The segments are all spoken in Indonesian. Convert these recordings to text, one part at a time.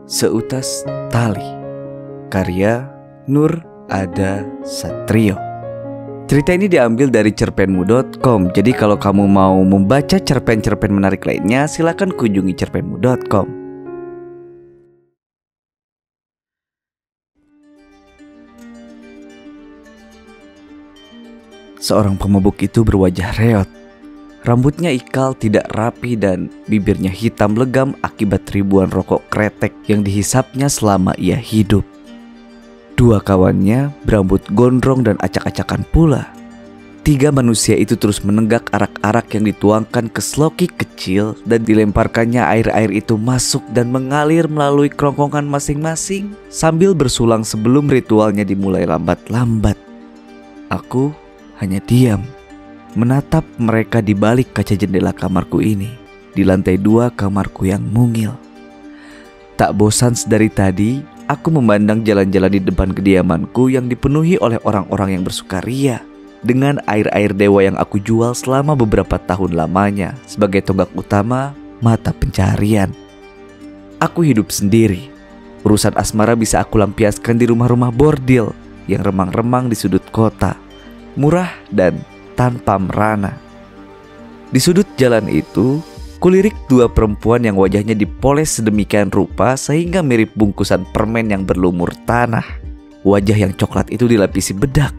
Seutas Tali, karya Nur Ada Satrio. Cerita ini diambil dari cerpenmu.com. Jadi kalau kamu mau membaca cerpen-cerpen menarik lainnya, silakan kunjungi cerpenmu.com. Seorang pemabuk itu berwajah reot. Rambutnya ikal tidak rapi dan bibirnya hitam legam akibat ribuan rokok kretek yang dihisapnya selama ia hidup. Dua kawannya berambut gondrong dan acak-acakan pula. Tiga manusia itu terus menenggak arak-arak yang dituangkan ke sloki kecil dan dilemparkannya air-air itu masuk dan mengalir melalui kerongkongan masing-masing sambil bersulang sebelum ritualnya dimulai lambat-lambat. Aku hanya diam menatap mereka di balik kaca jendela kamarku ini, di lantai 2 kamarku yang mungil. Tak bosan sedari tadi, aku memandang jalan-jalan di depan kediamanku yang dipenuhi oleh orang-orang yang bersukaria dengan air-air dewa yang aku jual selama beberapa tahun lamanya sebagai tonggak utama mata pencaharian. Aku hidup sendiri. Urusan asmara bisa aku lampiaskan di rumah-rumah bordil yang remang-remang di sudut kota, murah dan tanpa merana. Di sudut jalan itu, kulirik dua perempuan yang wajahnya dipoles sedemikian rupa sehingga mirip bungkusan permen yang berlumur tanah. Wajah yang coklat itu dilapisi bedak.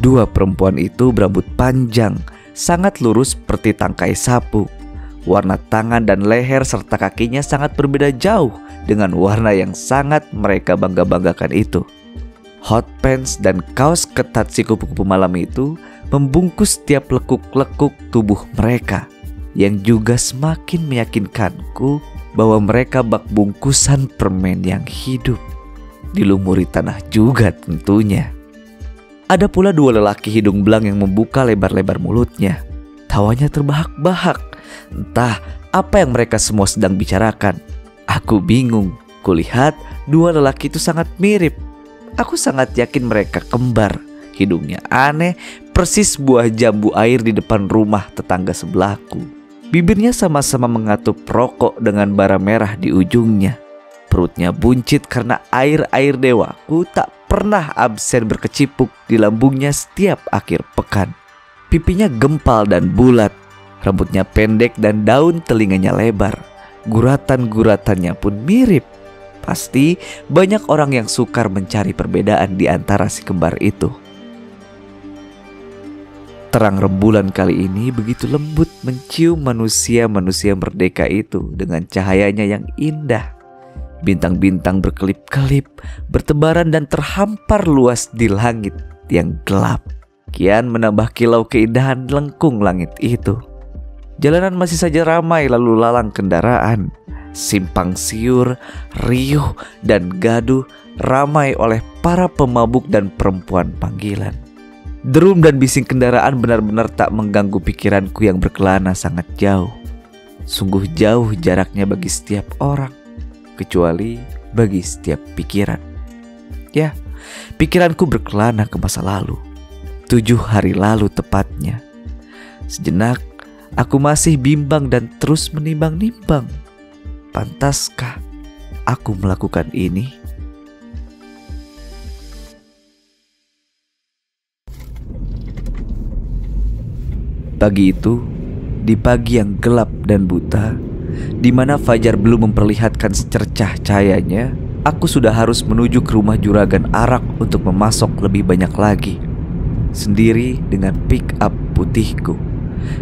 Dua perempuan itu berambut panjang, sangat lurus seperti tangkai sapu. Warna tangan dan leher serta kakinya sangat berbeda jauh dengan warna yang sangat mereka bangga-banggakan itu. Hot pants dan kaos ketat si kupu-kupu malam itu membungkus setiap lekuk-lekuk tubuh mereka, yang juga semakin meyakinkanku bahwa mereka bak bungkusan permen yang hidup, dilumuri tanah juga tentunya. Ada pula dua lelaki hidung belang yang membuka lebar-lebar mulutnya. Tawanya terbahak-bahak. Entah apa yang mereka semua sedang bicarakan. Aku bingung. Kulihat dua lelaki itu sangat mirip. Aku sangat yakin mereka kembar. Hidungnya aneh, persis buah jambu air di depan rumah tetangga sebelahku. Bibirnya sama-sama mengatup rokok dengan bara merah di ujungnya. Perutnya buncit karena air-air dewaku tak pernah absen berkecipuk di lambungnya setiap akhir pekan. Pipinya gempal dan bulat, rambutnya pendek dan daun telinganya lebar. Guratan-guratannya pun mirip. Pasti banyak orang yang sukar mencari perbedaan di antara si kembar itu. Terang rembulan kali ini begitu lembut mencium manusia-manusia merdeka itu dengan cahayanya yang indah. Bintang-bintang berkelip-kelip, bertebaran dan terhampar luas di langit yang gelap. Kian menambah kilau keindahan lengkung langit itu. Jalanan masih saja ramai lalu lalang kendaraan. Simpang siur, riuh dan gaduh ramai oleh para pemabuk dan perempuan panggilan. Derum dan bising kendaraan benar-benar tak mengganggu pikiranku yang berkelana sangat jauh. Sungguh jauh jaraknya bagi setiap orang, kecuali bagi setiap pikiran. Ya, pikiranku berkelana ke masa lalu. 7 hari lalu tepatnya. Sejenak, aku masih bimbang dan terus menimbang-nimbang. Pantaskah aku melakukan ini? Pagi itu, di pagi yang gelap dan buta, di mana fajar belum memperlihatkan secercah cahayanya, aku sudah harus menuju ke rumah juragan arak untuk memasok lebih banyak lagi. Sendiri dengan pick up putihku.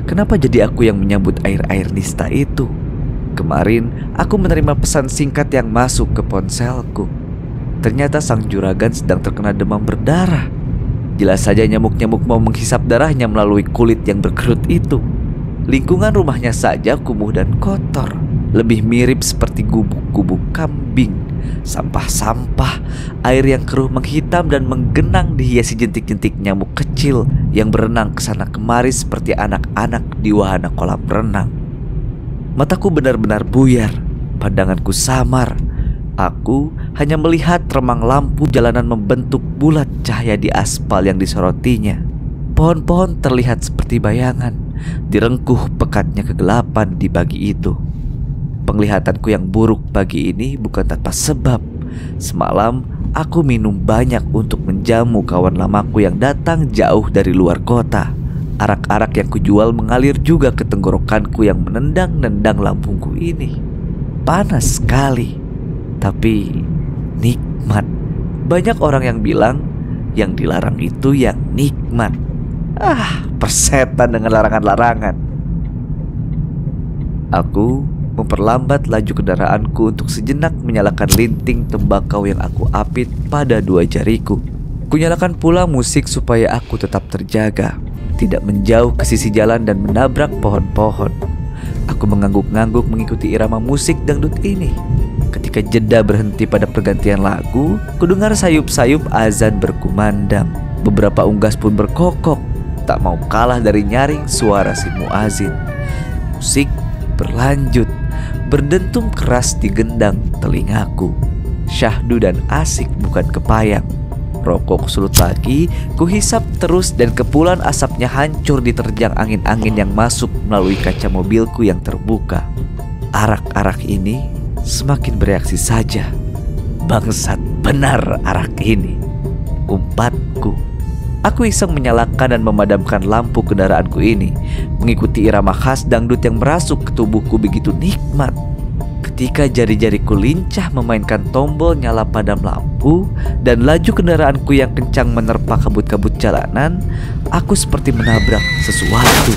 Kenapa jadi aku yang menyambut air-air nista itu? Kemarin aku menerima pesan singkat yang masuk ke ponselku. Ternyata sang juragan sedang terkena demam berdarah. Jelas saja nyamuk-nyamuk mau menghisap darahnya melalui kulit yang berkerut itu. Lingkungan rumahnya saja kumuh dan kotor. Lebih mirip seperti gubuk-gubuk kambing. Sampah-sampah, air yang keruh menghitam dan menggenang dihiasi jentik-jentik nyamuk kecil yang berenang kesana kemari seperti anak-anak di wahana kolam renang. Mataku benar-benar buyar, pandanganku samar. Aku hanya melihat remang lampu jalanan membentuk bulat cahaya di aspal yang disorotinya. Pohon-pohon terlihat seperti bayangan, direngkuh pekatnya kegelapan di pagi itu. Penglihatanku yang buruk pagi ini bukan tanpa sebab. Semalam aku minum banyak untuk menjamu kawan lamaku yang datang jauh dari luar kota. Arak-arak yang kujual mengalir juga ke tenggorokanku yang menendang-nendang lambungku ini. Panas sekali, tapi nikmat. Banyak orang yang bilang yang dilarang itu yang nikmat. Persetan dengan larangan-larangan. Aku memperlambat laju kendaraanku untuk sejenak menyalakan linting tembakau yang aku apit pada 2 jariku. Kunyalakan pula musik supaya aku tetap terjaga, tidak menjauh ke sisi jalan dan menabrak pohon-pohon. Aku mengangguk-ngangguk mengikuti irama musik dangdut ini. Ketika jeda berhenti pada pergantian lagu, kudengar sayup-sayup azan berkumandang. Beberapa unggas pun berkokok, tak mau kalah dari nyaring suara si muazin. Musik berlanjut, berdentum keras di gendang telingaku. Syahdu dan asik bukan kepayang. Rokok sulut lagi, kuhisap terus dan kepulan asapnya hancur diterjang angin-angin yang masuk melalui kaca mobilku yang terbuka. Arak-arak ini semakin bereaksi saja. Bangsat benar arak ini, umpatku. Aku iseng menyalakan dan memadamkan lampu kendaraanku ini, mengikuti irama khas dangdut yang merasuk ke tubuhku begitu nikmat. Ketika jari-jariku lincah memainkan tombol nyala padam lampu dan laju kendaraanku yang kencang menerpa kabut-kabut jalanan, aku seperti menabrak sesuatu.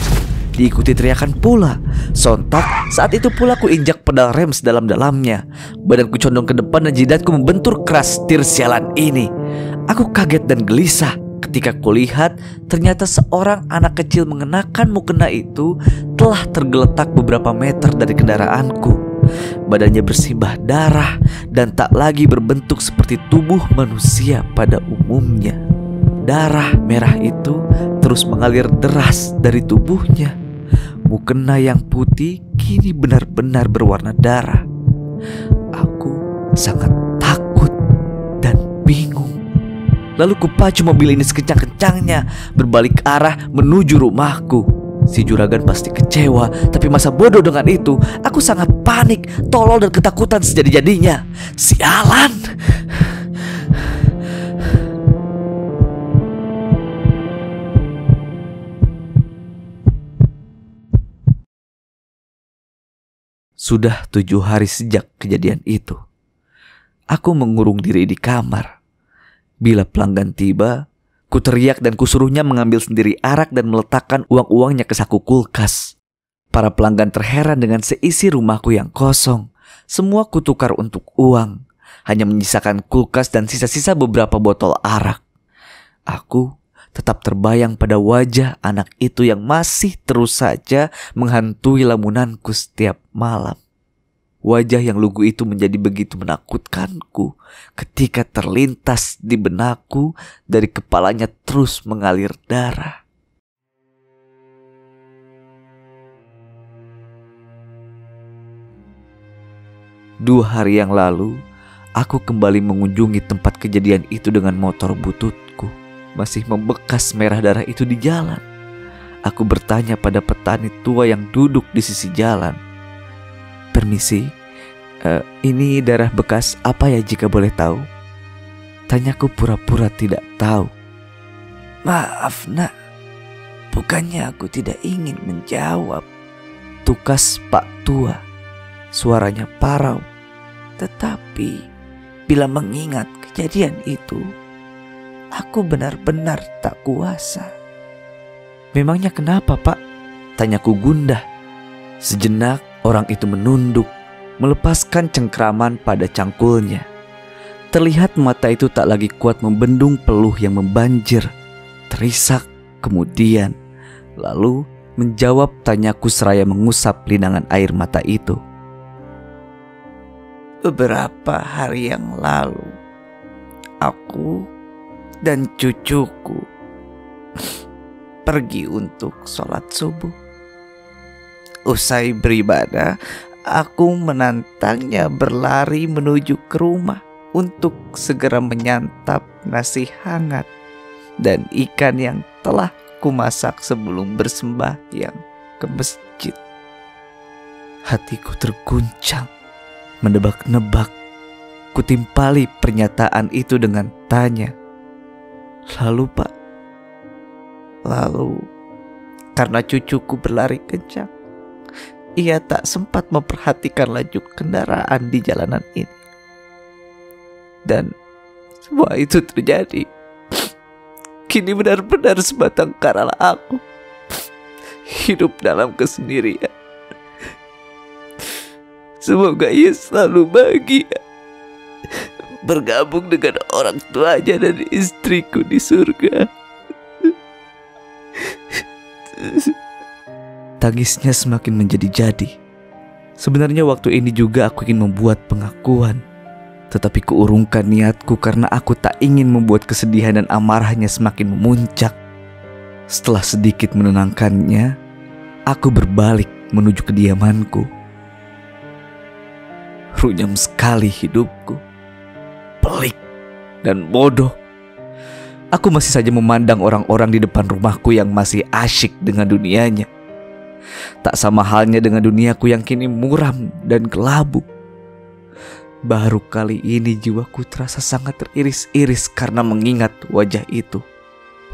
Diikuti teriakan pula. Sontak saat itu pula ku injak pedal rem sedalam-dalamnya. Badanku condong ke depan dan jidatku membentur keras setir sialan ini. Aku kaget dan gelisah ketika kulihat ternyata seorang anak kecil mengenakan mukena itu telah tergeletak beberapa meter dari kendaraanku. Badannya bersimbah darah dan tak lagi berbentuk seperti tubuh manusia pada umumnya. Darah merah itu terus mengalir deras dari tubuhnya. Mukena yang putih kini benar-benar berwarna darah. Aku sangat takut dan bingung. Lalu kupacu mobil ini sekencang-kencangnya berbalik arah menuju rumahku. Si juragan pasti kecewa, tapi masa bodoh dengan itu. Aku sangat panik, tolol dan ketakutan sejadi-jadinya. Sialan. Sudah 7 hari sejak kejadian itu. Aku mengurung diri di kamar. Bila pelanggan tiba, ku teriak dan kusuruhnya mengambil sendiri arak dan meletakkan uang-uangnya ke saku kulkas. Para pelanggan terheran dengan seisi rumahku yang kosong. Semua kutukar untuk uang. Hanya menyisakan kulkas dan sisa-sisa beberapa botol arak. Aku tetap terbayang pada wajah anak itu yang masih terus saja menghantui lamunanku setiap malam. Wajah yang lugu itu menjadi begitu menakutkanku ketika terlintas di benakku dari kepalanya terus mengalir darah. Dua hari yang lalu, aku kembali mengunjungi tempat kejadian itu dengan motor bututku. Masih membekas merah darah itu di jalan. Aku bertanya pada petani tua yang duduk di sisi jalan. Permisi, ini darah bekas apa ya jika boleh tahu? Tanyaku pura-pura tidak tahu. Maaf nak, bukannya aku tidak ingin menjawab. Tukas Pak Tua, suaranya parau. Tetapi bila mengingat kejadian itu, aku benar-benar tak kuasa. Memangnya kenapa Pak? Tanyaku gundah. Sejenak orang itu menunduk, melepaskan cengkraman pada cangkulnya. Terlihat mata itu tak lagi kuat membendung peluh yang membanjir. Terisak kemudian, lalu menjawab tanyaku seraya mengusap linangan air mata itu. Beberapa hari yang lalu, aku dan cucuku pergi untuk sholat subuh. Usai beribadah, aku menantangnya berlari menuju ke rumah untuk segera menyantap nasi hangat dan ikan yang telah kumasak sebelum bersembahyang ke masjid. Hatiku terguncang, menebak-nebak. Kutimpali pernyataan itu dengan tanya, "Lalu Pak?" "Lalu, karena cucuku berlari kencang, ia tak sempat memperhatikan laju kendaraan di jalanan ini. Dan semua itu terjadi. Kini benar-benar sebatang karalah aku hidup dalam kesendirian. Semoga ia selalu bahagia, bergabung dengan orang tuanya dan istriku di surga." Tangisnya semakin menjadi-jadi. Sebenarnya waktu ini juga aku ingin membuat pengakuan, tetapi kuurungkan niatku karena aku tak ingin membuat kesedihan dan amarahnya semakin memuncak. Setelah sedikit menenangkannya, aku berbalik menuju kediamanku. Runyam sekali hidupku, pelik dan bodoh. Aku masih saja memandang orang-orang di depan rumahku yang masih asyik dengan dunianya. Tak sama halnya dengan duniaku yang kini muram dan kelabu. Baru kali ini jiwaku terasa sangat teriris-iris karena mengingat wajah itu.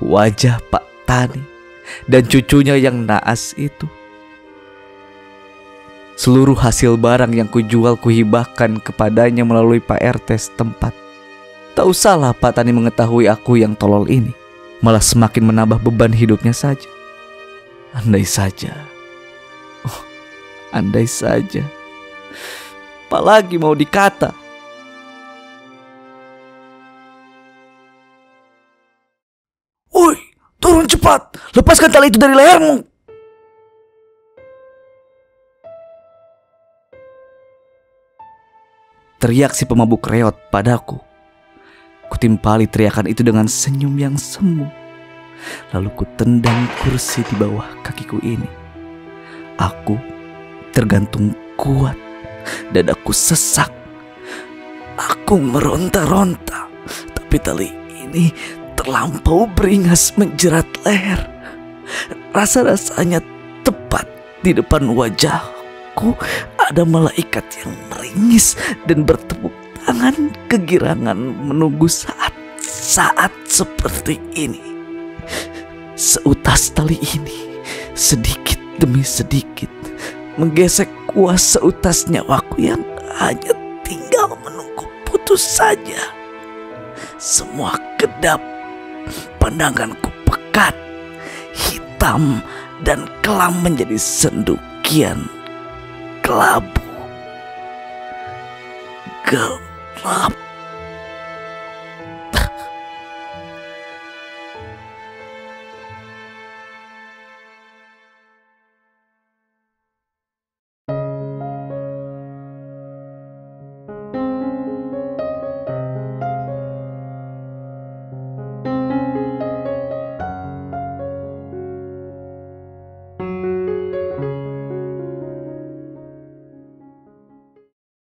Wajah Pak Tani dan cucunya yang naas itu. Seluruh hasil barang yang kujual kuhibahkan kepadanya melalui Pak RT setempat. Tak usahlah Pak Tani mengetahui aku yang tolol ini, malah semakin menambah beban hidupnya saja. Andai saja, andai saja. Apalagi mau dikata. "Woi, turun cepat, lepaskan tali itu dari lehermu!" teriak si pemabuk reot padaku. Kutimpali teriakan itu dengan senyum yang semu. Lalu kutendang kursi di bawah kakiku ini. Aku tergantung kuat, dadaku sesak. Aku meronta-ronta, tapi tali ini terlampau beringas menjerat leher. Rasa-rasanya tepat di depan wajahku ada malaikat yang meringis dan bertepuk tangan kegirangan menunggu saat-saat seperti ini. Seutas tali ini sedikit demi sedikit menggesek kuasa seutas nyawaku yang hanya tinggal menunggu putus saja. Semua kedap, pandanganku pekat, hitam dan kelam menjadi sendu kian kelabu, gelap.